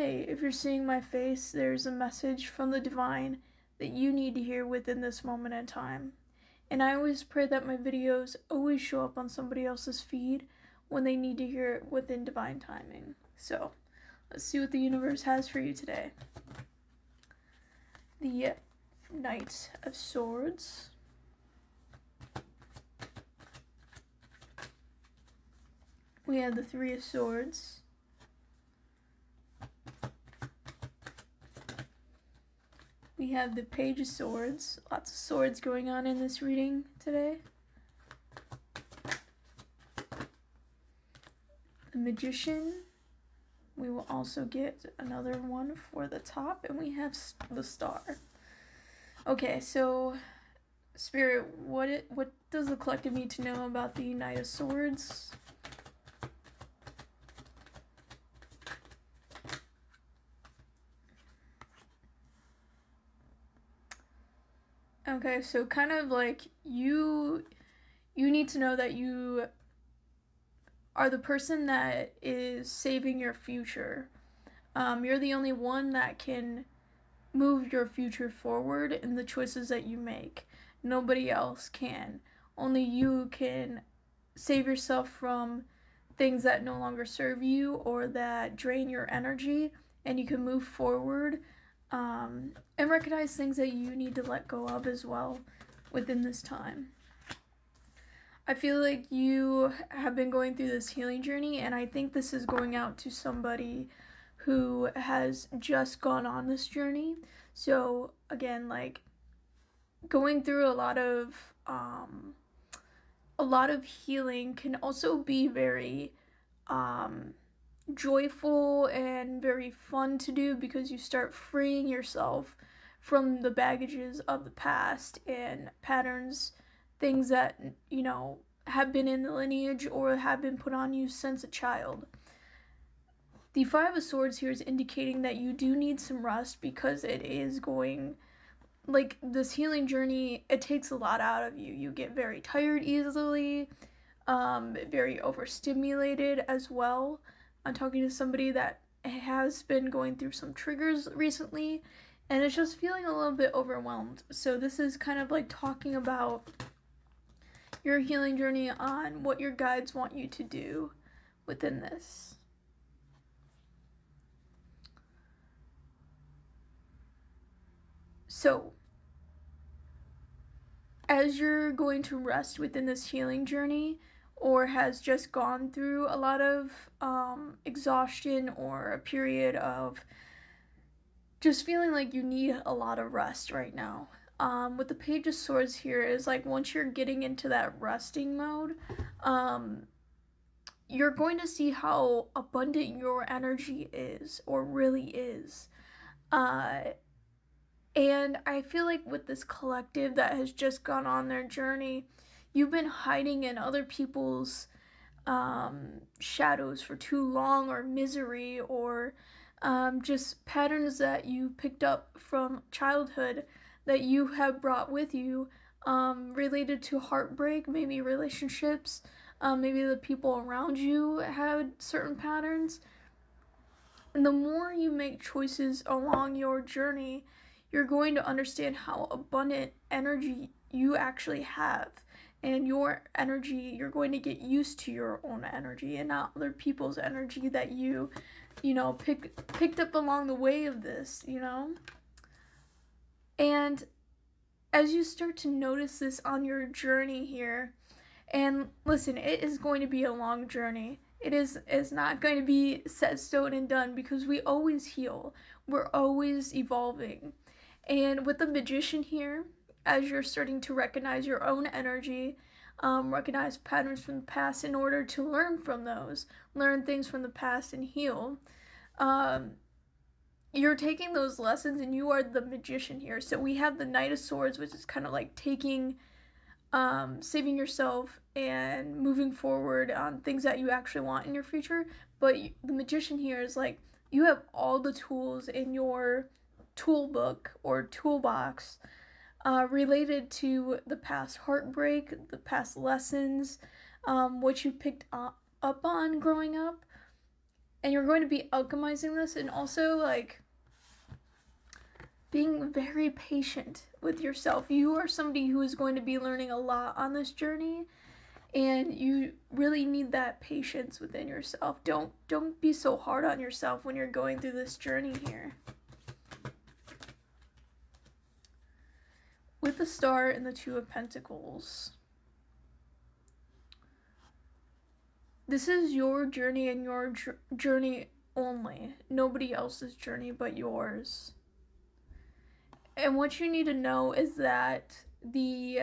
Hey, if you're seeing my face, there's a message from the divine that you need to hear within this moment in time. And I always pray that my videos always show up on somebody else's feed when they need to hear it within divine timing. So, let's see what the universe has for you today. The Knight of Swords. We have the Three of Swords. We have the Page of Swords. Lots of swords going on in this reading today. The Magician. We will also get another one for the top, and we have the Star. Okay, so Spirit, what does the collective need to know about the Knight of Swords? Okay, so kind of like you need to know that you are the person that is saving your future. You're the only one that can move your future forward in the choices that you make. Nobody else can. Only you can save yourself from things that no longer serve you or that drain your energy, and you can move forward and recognize things that you need to let go of as well within this time. I feel like you have been going through this healing journey, and I think this is going out to somebody who has just gone on this journey. So again, like going through a lot of healing can also be very joyful and very fun to do, because you start freeing yourself from the baggages of the past and patterns, things that, you know, have been in the lineage or have been put on you since a child. The Five of Swords here is indicating that you do need some rest, because it is going, like, this healing journey, it takes a lot out of you. You get very tired easily, very overstimulated as well. I'm talking to somebody that has been going through some triggers recently, and it's just feeling a little bit overwhelmed. So this is kind of like talking about your healing journey on what your guides want you to do within this. So, as you're going to rest within this healing journey, or has just gone through a lot of exhaustion or a period of just feeling like you need a lot of rest right now. With the Page of Swords here is like once you're getting into that resting mode, you're going to see how abundant your energy is, or really is. And I feel like with this collective that has just gone on their journey, you've been hiding in other people's shadows for too long, or misery, or just patterns that you picked up from childhood that you have brought with you, related to heartbreak, maybe relationships, maybe the people around you had certain patterns. And the more you make choices along your journey, you're going to understand how abundant energy you actually have. And your energy, you're going to get used to your own energy and not other people's energy that you know, picked up along the way of this, you know? And as you start to notice this on your journey here, and listen, it is going to be a long journey. It's not going to be set stone and done, because we always heal. We're always evolving. And with the Magician here, as you're starting to recognize your own energy, recognize patterns from the past in order to learn from those, learn things from the past and heal, you're taking those lessons, and you are the Magician here. So we have the Knight of Swords, which is kind of like taking, saving yourself and moving forward on things that you actually want in your future. But the Magician here is like, you have all the tools in your toolbook or toolbox related to the past heartbreak, the past lessons, what you picked up on growing up. And you're going to be alchemizing this, and also like being very patient with yourself. You are somebody who is going to be learning a lot on this journey, and you really need that patience within yourself. Don't be so hard on yourself when you're going through this journey here. With the Star and the Two of Pentacles, this is your journey and your journey only. Nobody else's journey but yours. And what you need to know is that the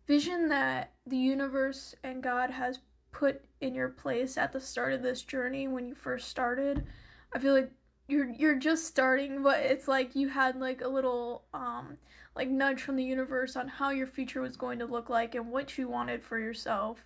vision that the universe and God has put in your place at the start of this journey, when you first started, I feel like you're just starting, but it's like you had like a little like nudge from the universe on how your future was going to look like and what you wanted for yourself.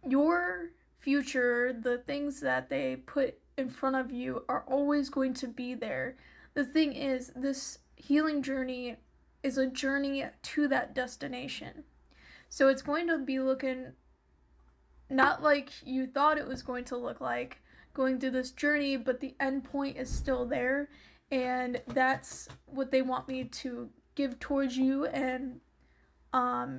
Your future, the things that they put in front of you, are always going to be there. The thing is, this healing journey is a journey to that destination. So it's going to be looking not like you thought it was going to look like going through this journey, but the end point is still there. And that's what they want me to give towards you, and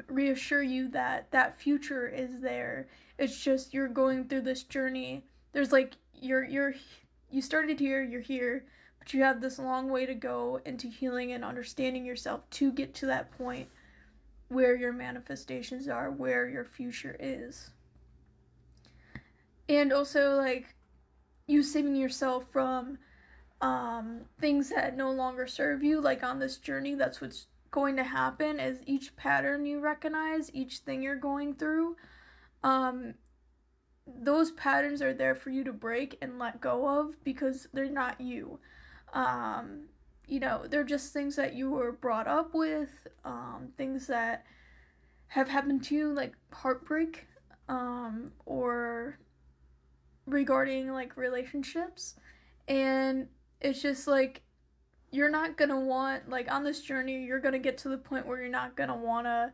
reassure you that that future is there. It's just you're going through this journey. There's like you started here, you're here, but you have this long way to go into healing and understanding yourself to get to that point where your manifestations are, where your future is. And also like you saving yourself from things that no longer serve you. Like on this journey, that's what's going to happen, is each pattern you recognize, each thing you're going through, those patterns are there for you to break and let go of, because they're not you. You know, they're just things that you were brought up with, things that have happened to you, like heartbreak, or regarding like relationships. And it's just like you're not gonna want, like on this journey, you're gonna get to the point where you're not gonna wanna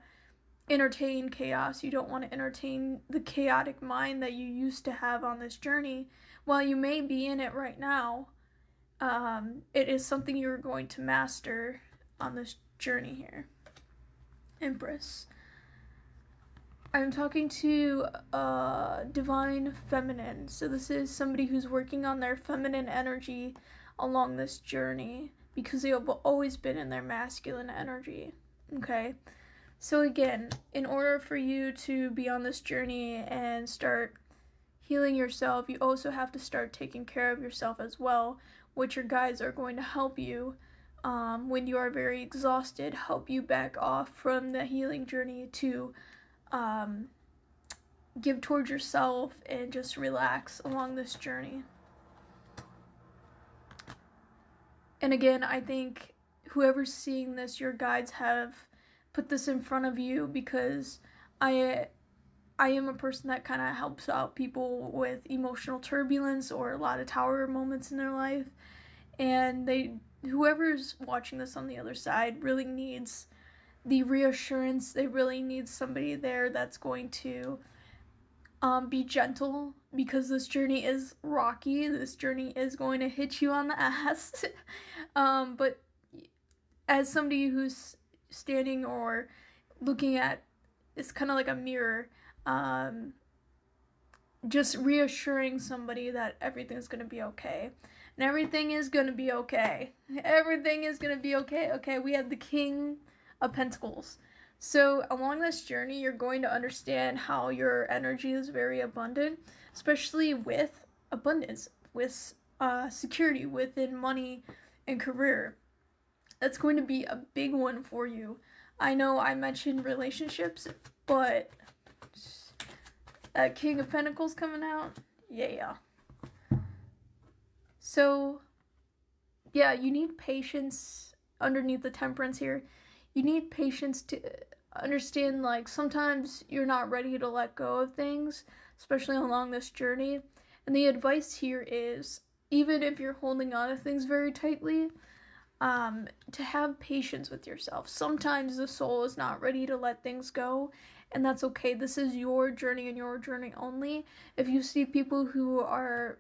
entertain chaos. You don't want to entertain the chaotic mind that you used to have on this journey. While you may be in it right now, it is something you're going to master on this journey here. Empress. I'm talking to divine feminine. So this is somebody who's working on their feminine energy along this journey, because they have always been in their masculine energy. Okay? So again, in order for you to be on this journey and start healing yourself, you also have to start taking care of yourself as well, which your guides are going to help you when you are very exhausted, help you back off from the healing journey to give towards yourself and just relax along this journey. And again, I think whoever's seeing this, your guides have put this in front of you, because I am a person that kind of helps out people with emotional turbulence or a lot of tower moments in their life, and whoever's watching this on the other side really needs the reassurance. They really need somebody there that's going to be gentle, because this journey is rocky. This journey is going to hit you on the ass. But as somebody who's standing or looking at, it's kind of like a mirror, just reassuring somebody that everything's going to be okay. And everything is going to be okay. Everything is going to be okay. Okay, we have the King of Pentacles. So along this journey, you're going to understand how your energy is very abundant, especially with abundance, with security within money and career. That's going to be a big one for you. I know I mentioned relationships, but King of Pentacles coming out, yeah. So, yeah, you need patience underneath the Temperance here. You need patience to understand, like, sometimes you're not ready to let go of things, especially along this journey. And the advice here is, even if you're holding on to things very tightly, to have patience with yourself. Sometimes the soul is not ready to let things go, and that's okay. This is your journey and your journey only. If you see people who are